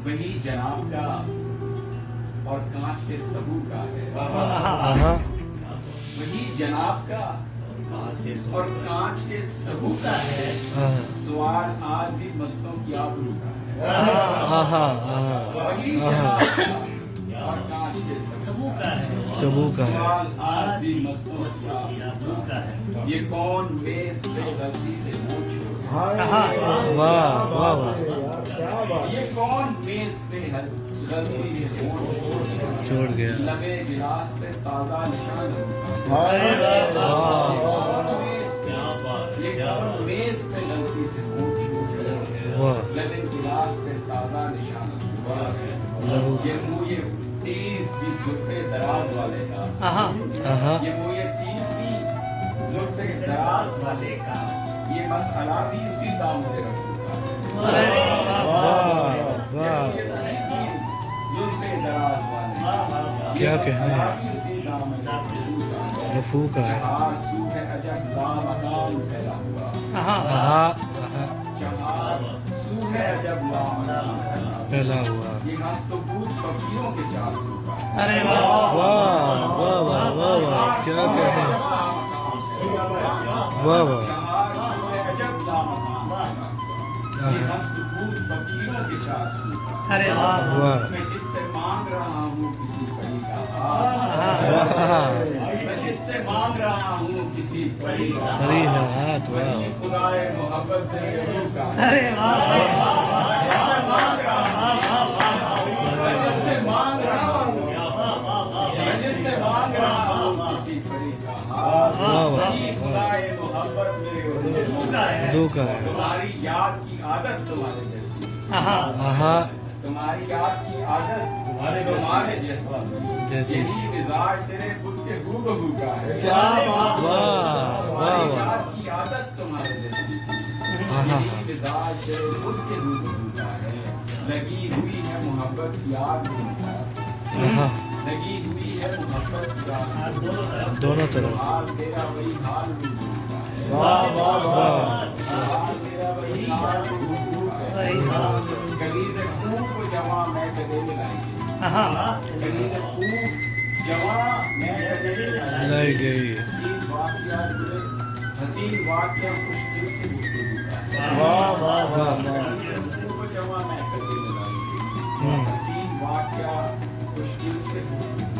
وہی جناب کا اور کانچ کے سبو کا ہے، وہی جناب کا اور کانچ کے سبو کا ہے، سوال آج بھی مستوں کی آبرو کا ہے، وہی جناب کا اور کانچ کے سبو کا ہے، سوال آج بھی مستوں کی آبرو کا ہے، یہ کون میز پہ غلطی سے منہ یہ کون میز پہ غلطی سے چھوڑ گیا، لبے گلاس پہ تازہ نشان یہ کون میز پہ غلطی سے لبے گلاس پہ تازہ نشان یہ منہ یہ تیز بھی زلفے دراز والے کا، یہ منہ یہ تیز بھی زلفے دراز والے کا، یہ مسئلہ بھی اسی دامن رسول کا ہے، زلفے دراز والے کیا کہنے ہیں، رفو کا ہے، چہار سو ہے عجب لامکان پھیلا ہوا، چہار سو ہے عجب لامکان پھیلا ہوا، یہ ہست و بود فقیروں کے چار سو کا ہے، واہ واہ واہ واہ واہ، کیا کہنے ہیں، واہ واہ، چہار سو ہے عجب لامکان یہ ہست و بود فقیروں کے چار سو کا ہے، واہ میں جس سے مانگ رہا ہوں کسی پری کا میں جس سے مانگ رہا ہوں کسی پری کا ہری ہاتھ، وہی واہ خدائے محبت میرے روح کا ہے، میں جس سے مانگ رہا ہوں کسی پری کا وہی خدائے محبت میرے روح کا ہے، دو کا ہے، تمہاری یاد کی عادت تمہارے جیسی، تمہاری یاد کی عادت تمہارے جیسا، یہی مزاج تیرے خود کے ہو بہو کا ہے، واہ تمہاری واہ، یاد کی عادت تمہارے جیسی، یہی مزاج تیرے خود کے ہو بہو کا ہے، لگی ہوئی ہے محبت کی آگ ان کا، لگی ہوئی ہے محبت کی آگ دونوں طرف، حال تیرا وہی حال ان کا ہے، واہ حال تیرا وہی حال ان کا ہے، کلیز خوب جوان میں کدے لائی، کلیز خوب جوان میں کدے لائی گئی، حسین واقعہ خوش دل سے گفتگو کا ہے، خوب جوان میں کدے لائی، حسین واقعہ خوش دل سے گفتگو